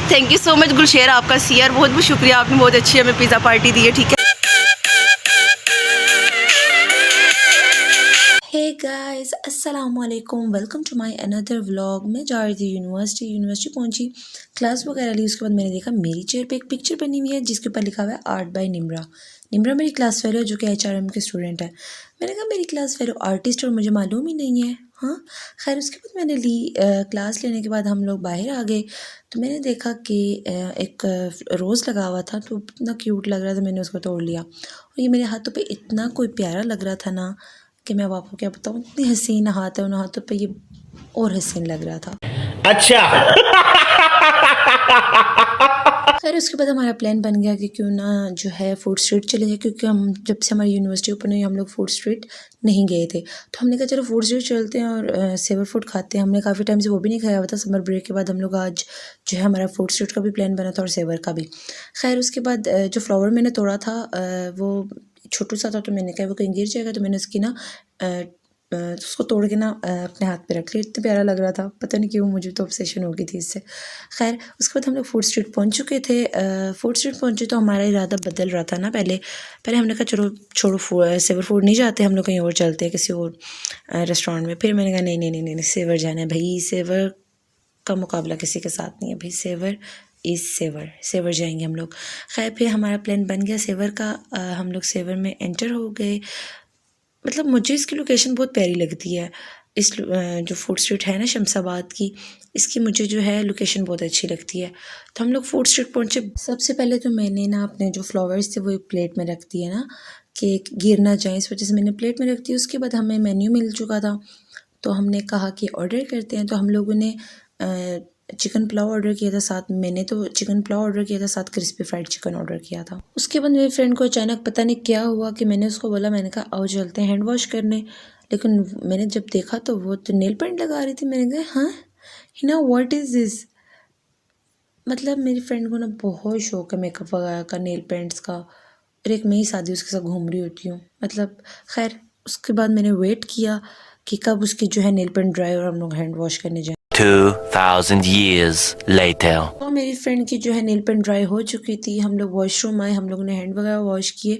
Thank you so much Gulsher, आपका CR बहुत बहुत शुक्रिया, आपने बहुत अच्छी हमें पिज़्ज़ा पार्टी दी है। ठीक है, हे गाइस, अस्सलाम वालेकुम, welcome to my another vlog. मैं जा रही थी यूनिवर्सिटी पहुंची, क्लास वगैरह ली। उसके बाद मैंने देखा मेरी चेयर पे एक पिक्चर बनी हुई है जिसके ऊपर लिखा हुआ है आर्ट बाय निम्रा। निम्रा मेरी क्लास फेलो है जो कि HRM के स्टूडेंट है। मैंने कहा मेरी क्लास फेलो आर्टिस्ट और मुझे मालूम ही नहीं है। हाँ खैर, उसके बाद मैंने क्लास लेने के बाद हम लोग बाहर आ गए तो मैंने देखा कि एक रोज़ लगा हुआ था, तो इतना क्यूट लग रहा था, मैंने उसको तोड़ लिया। और ये मेरे हाथों पे इतना कोई प्यारा लग रहा था ना कि मैं अब आपको क्या बताऊँ, इतनी हसीन हाथ है, उन हाथों पे ये और हसीन लग रहा था। अच्छा खैर, उसके बाद हमारा प्लान बन गया कि क्यों ना जो है फूड स्ट्रीट चले जाए, क्योंकि हम जब से हमारी यूनिवर्सिटी ओपन हुई हम लोग फूड स्ट्रीट नहीं गए थे। तो हमने कहा चलो फूड स्ट्रीट चलते हैं और सेवर फूड खाते हैं। हमने काफ़ी टाइम से वो भी नहीं खाया हुआ था। समर ब्रेक के बाद हम लोग आज जो है हमारा फूड स्ट्रीट का भी प्लान बना था और सेवर का भी। खैर, उसके बाद जो फ्लावर मैंने तोड़ा था वो छोटू सा था, तो मैंने कहा वो कहीं गिर जाएगा, तो मैंने उसकी ना उसको तोड़ के ना अपने हाथ पे रख लिया। इतना प्यारा लग रहा था, पता नहीं क्यों मुझे तो ऑब्सेशन हो गई थी इससे। खैर, उसके बाद हम लोग फूड स्ट्रीट पहुंच चुके थे। फूड स्ट्रीट पहुंचे तो हमारा इरादा बदल रहा था ना। पहले हमने कहा चलो छोड़ो, सेवर फूड नहीं जाते, हम लोग कहीं और चलते हैं किसी और रेस्टोरेंट में। फिर मैंने कहा नहीं, सेवर जाना है भाई, सेवर का मुकाबला किसी के साथ नहीं है भाई, सेवर इज़ सेवर जाएंगे हम लोग। खैर, फिर हमारा प्लान बन गया सेवर का। हम लोग सेवर में एंटर हो गए। मतलब मुझे इसकी लोकेशन बहुत प्यारी लगती है। इस जो फूड स्ट्रीट है ना शमशाबाद की, इसकी मुझे जो है लोकेशन बहुत अच्छी लगती है। तो हम लोग फूड स्ट्रीट पहुँचे। सबसे पहले तो मैंने ना अपने जो फ्लावर्स थे वो एक प्लेट में रख दिए ना कि गिर ना जाए, इस वजह से मैंने प्लेट में रख दी। उसके बाद हमें मेन्यू मिल चुका था तो हमने कहा कि ऑर्डर करते हैं। तो हम लोगों ने चिकन पुलाव ऑर्डर किया था, साथ मैंने तो चिकन पुलाव ऑर्डर किया था, साथ क्रिस्पी फ्राइड चिकन ऑर्डर किया था। उसके बाद मेरे फ्रेंड को अचानक पता नहीं क्या हुआ कि मैंने उसको बोला, मैंने कहा आओ चलते हैं हैंड वॉश करने। लेकिन मैंने जब देखा तो वो तो नेल पेंट लगा रही थी। मैंने कहा हाँ हिना व्हाट इज़ दिस। मतलब मेरी फ्रेंड को ना बहुत शौक है मेकअप वगैरह का, नेल पेंट्स का, और एक मैं ही शादी उसके साथ घूम रही होती हूँ। मतलब खैर, उसके बाद मैंने वेट किया कि कब उसकी जो है नेल पेंट ड्राई और हम लोग हैंड वॉश करने जाएं। 2000 years later तो मेरी फ्रेंड की जो है नेल पेंट ड्राई हो चुकी थी। हम लोग वॉशरूम आए, हम लोगों ने हैंड वगैरह वॉश किए।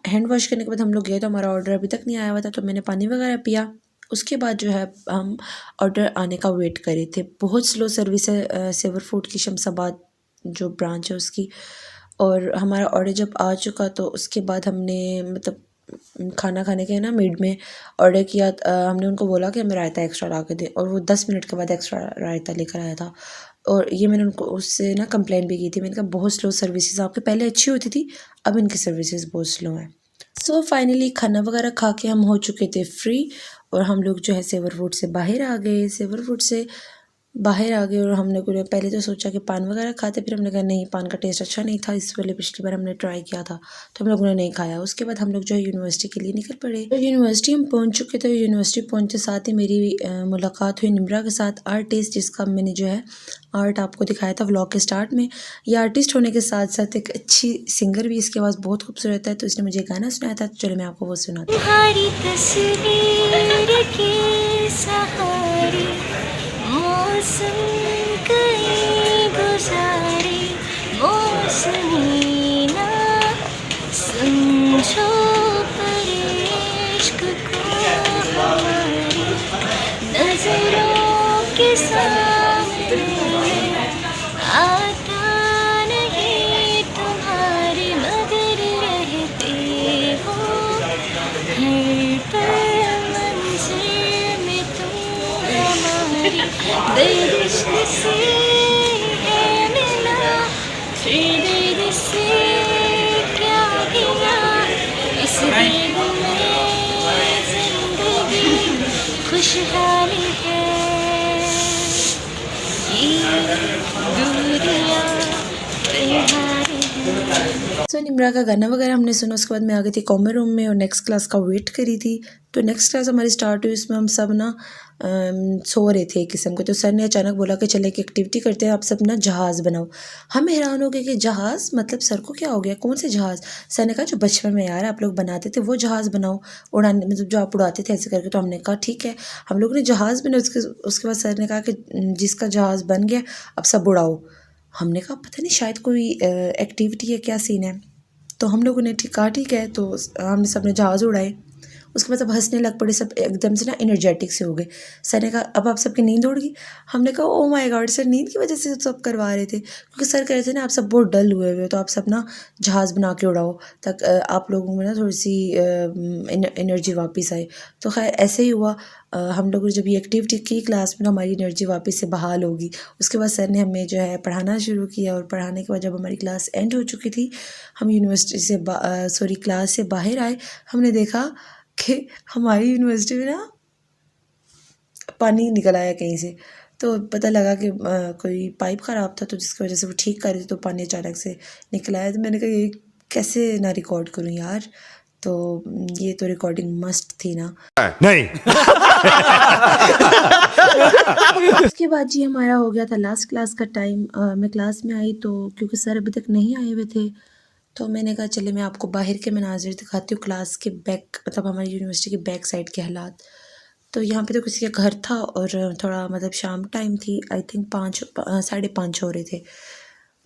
हैंड वॉश करने के बाद हम लोग गए तो हमारा ऑर्डर अभी तक नहीं आया हुआ था, तो मैंने पानी वगैरह पिया। उसके बाद जो है हम ऑर्डर आने का वेट कर रहे थे। बहुत स्लो सर्विस है सेवर फूड की शमशाबाद जो ब्रांच है उसकी। और हमारा ऑर्डर जब आ चुका तो उसके बाद हमने मतलब खाना खाने के ना मिड में ऑर्डर किया। हमने उनको बोला कि हमें रायता एक्स्ट्रा ला के दें, और वो 10 मिनट के बाद एक्स्ट्रा रायता लेकर आया था। और ये मैंने उनको उससे ना कंप्लेंट भी की थी। मैंने कहा बहुत स्लो सर्विसेज, आपके पहले अच्छी होती थी, अब इनकी सर्विसेज बहुत स्लो हैं। सो फाइनली खाना वगैरह खा के हम हो चुके थे फ्री, और हम लोग जो है सेवर फूड से बाहर आ गए। सेवर फूड से बाहर आ गए और हमने को पहले तो सोचा कि पान वगैरह खाते, फिर हमने कहा नहीं, पान का टेस्ट अच्छा नहीं था, इस वाले पिछली बार हमने ट्राई किया था तो हम लोगों ने नहीं खाया। उसके बाद हम लोग जो है यूनिवर्सिटी के लिए निकल पड़े। तो यूनिवर्सिटी हम पहुंच चुके थे। यूनिवर्सिटी पहुंचते साथ ही मेरी मुलाकात हुई निम्रा के साथ, आर्टिस्ट, जिसका मैंने जो है आर्ट आपको दिखाया था व्लॉग के स्टार्ट में। ये आर्टिस्ट होने के साथ साथ एक अच्छी सिंगर भी, इसकी आवाज़ बहुत खूबसूरत है, तो इसने मुझे गाना सुनाया था। तो चलो मैं आपको वो सुनाती हूँ। मौसम कहीं गुजारे, मौसमी ना समझो पर इश्क को हमारी नजरों के सामने आता नहीं तुम्हारे, मगर रहते हो हर पल मंज़िल में तुम हमारी। दर्द से है मिला, फिर दर्द से क्या गिला, इस दर्द में जिंदगी खुशहाली है। ये दूरियां त्योहार है। सो निम्रा का गाना वगैरह हमने सुना, उसके बाद मैं आ गई थी कॉमन रूम में और नेक्स्ट क्लास का वेट करी थी। तो नेक्स्ट क्लास हमारी स्टार्ट हुई, इसमें हम सब ना सो रहे थे एक किस्म के। तो सर ने अचानक बोला कि चले एक एक्टिविटी करते हैं, आप सब ना जहाज़ बनाओ। हम हैरान हो गए कि जहाज़ मतलब सर को क्या हो गया, कौन से जहाज़? सर ने कहा जो बचपन में यार आप लोग बनाते थे वो जहाज़ बनाओ, उड़ाने मतलब जो आप उड़ाते थे ऐसे करके। तो हमने कहा ठीक है, हम लोग ने जहाज़ बनाया। उसके बाद सर ने कहा कि जिसका जहाज़ बन गया अब सब उड़ाओ। हमने कहा पता नहीं शायद कोई एक्टिविटी है, क्या सीन है। तो हम लोगों ने कहा ठीक है, तो हमने सब ने जहाज़ उड़ाए। उसके बाद सब हंसने लग पड़े, सब एकदम से ना एनर्जेटिक से हो गए। सर ने कहा अब आप सबकी नींद उड़ गई। हमने कहा ओ माय गॉड सर, नींद की वजह से सब करवा रहे थे, क्योंकि सर कह रहे थे ना आप सब बहुत डल हुए हुए हो, तो आप सब ना जहाज़ बना के उड़ाओ ताकि आप लोगों में ना थोड़ी सी एनर्जी वापस आए। तो खैर ऐसे ही हुआ। हम लोगों ने जब ये एक्टिविटी की क्लास में ना हमारी एनर्जी वापस से बहाल होगी। उसके बाद सर ने हमें जो है पढ़ाना शुरू किया, और पढ़ाने के बाद जब हमारी क्लास एंड हो चुकी थी, हम यूनिवर्सिटी से क्लास से बाहर आए, हमने देखा कि हमारी यूनिवर्सिटी में ना पानी निकल आया कहीं से। तो पता लगा कि कोई पाइप ख़राब था, तो जिसकी वजह से वो ठीक कर रहे थे, तो पानी अचानक से निकल आया। तो मैंने कहा ये कैसे ना रिकॉर्ड करूं यार, तो ये तो रिकॉर्डिंग मस्ट थी ना। नहीं। उसके बाद जी हमारा हो गया था लास्ट क्लास का टाइम। मैं क्लास में आई तो क्योंकि सर अभी तक नहीं आए हुए थे, तो मैंने कहा चले मैं आपको बाहर के मनाजिर दिखाती हूँ, क्लास के बैक मतलब हमारी यूनिवर्सिटी के बैक साइड के हालात। तो यहाँ पे तो किसी का घर था और थोड़ा मतलब शाम टाइम थी, आई थिंक 5:30 हो रहे थे।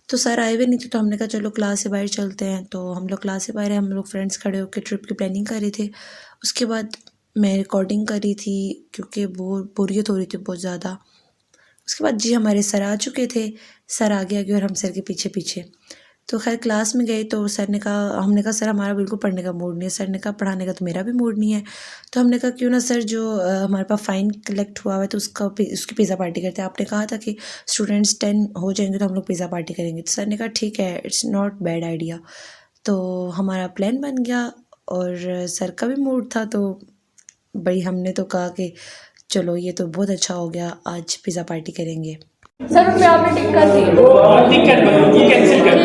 तो सर आए हुए नहीं थे, तो हमने कहा चलो क्लास से बाहर चलते हैं। तो हम लोग क्लास से बाहर, हम लोग फ्रेंड्स खड़े होकर ट्रिप की प्लानिंग कर रहे थे। उसके बाद मैं रिकॉर्डिंग कर रही थी क्योंकि बोरियत हो रही थी बहुत ज़्यादा। उसके बाद जी हमारे सर आ चुके थे, सर आगे आगे और हम सर के पीछे पीछे। तो खैर क्लास में गए तो सर ने कहा, हमने कहा सर हमारा बिल्कुल पढ़ने का मूड नहीं है। सर ने कहा पढ़ाने का तो मेरा भी मूड नहीं है। तो हमने कहा क्यों ना सर जो हमारे पास फ़ाइन कलेक्ट हुआ हुआ है तो उसकी पिज़्ज़ा पार्टी करते हैं। आपने कहा था कि स्टूडेंट्स 10 हो जाएंगे तो हम लोग पिज़्ज़ा पार्टी करेंगे। तो सर ने कहा ठीक है, इट्स नॉट बैड आइडिया। तो हमारा प्लान बन गया और सर का भी मूड था, तो भाई हमने तो कहा कि चलो ये तो बहुत अच्छा हो गया, आज पिज़्ज़ा पार्टी करेंगे। सर उसमें आपने टिक कर दी, टिक कर दो, ये कैंसिल कर दो।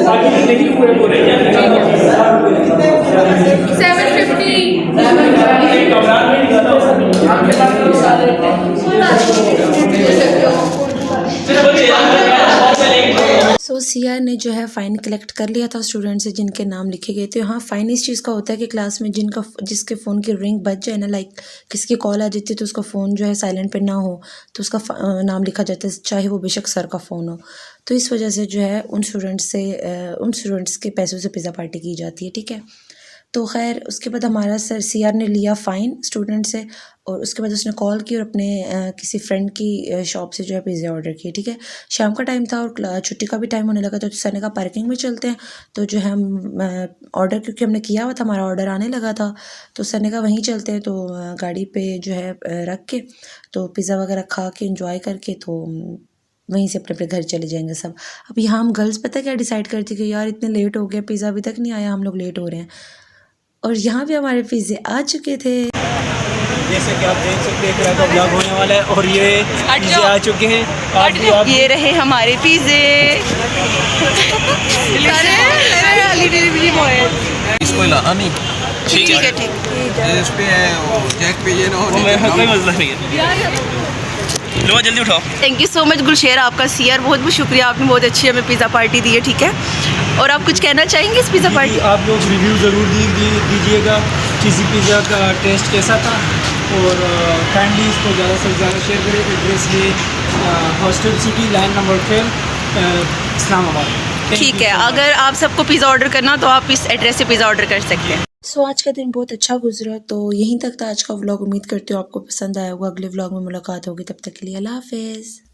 आगे नहीं पूरे पूरे 750 सो सीआर ने जो है फ़ाइन कलेक्ट कर लिया था स्टूडेंट से जिनके नाम लिखे गए थे। हाँ, फ़ाइन इस चीज़ का होता है कि क्लास में जिसके फ़ोन की रिंग बज जाए ना, लाइक किसी की कॉल आ जाती है तो उसका फ़ोन जो है साइलेंट पे ना हो, तो उसका नाम लिखा जाता है, चाहे वो बेशक सर का फ़ोन हो। तो इस वजह से जो है उन स्टूडेंट्स के पैसों से पिज़्ज़ा पार्टी की जाती है, ठीक है। तो खैर उसके बाद हमारा सर सीआर ने लिया फ़ाइन स्टूडेंट से, और उसके बाद उसने कॉल की और अपने किसी फ्रेंड की शॉप से जो है पिज़्ज़ा ऑर्डर किए, ठीक है। शाम का टाइम था और छुट्टी का भी टाइम होने लगा, तो सर ने कहा पार्किंग में चलते हैं। तो जो है हम ऑर्डर क्योंकि हमने किया हुआ था, हमारा ऑर्डर आने लगा था, तो सर ने कहा वहीं चलते हैं। तो गाड़ी पे जो है रख के तो पिज़्ज़ा वगैरह खा के इंजॉय करके तो वहीं से अपने अपने घर चले जाएंगे सब। अब यहाँ हम गर्ल्स पता क्या डिसाइड करती कि यार इतने लेट हो गया, पिज़्ज़ा अभी तक नहीं आया, हम लोग लेट हो रहे हैं। और यहाँ भी हमारे पिज़्ज़े आ चुके थे। जैसे कि आप देख सकते हैं का ब्लॉग होने वाला है और ये पिज़्ज़े आ चुके हैं। ये रहे हमारे पिज़्ज़े। इसको हिलाना नहीं। ठीक है ठीक है। इस पे जैक पे ये ना हो, कोई मसला नहीं है। लो जल्दी उठाओ। Thank you so much Gulsher, आपका सीआर बहुत बहुत शुक्रिया, आपने बहुत अच्छी हमें पिज़्ज़ा पार्टी दी है, ठीक है। और आप कुछ कहना चाहेंगे इस पिज़्ज़ा पार्टी? आप लोग रिव्यू ज़रूर दीजिएगा, चीज़ी पिज़्ज़ा का टेस्ट कैसा था, और काइंडली इसको ज़्यादा से ज़्यादा शेयर करें। एड्रेस ये hostel city line number 12 Islamabad. ठीक है, अगर आप सबको पिज़्ज़ा ऑर्डर करना तो आप इस एड्रेस से पिज़्ज़ा ऑर्डर कर सकते हैं। सो आज का दिन बहुत अच्छा गुजरा, तो यहीं तक था आज का व्लॉग। उम्मीद करती हूँ आपको पसंद आया होगा। अगले व्लॉग में मुलाकात होगी, तब तक के लिए अल्लाह हाफिज़।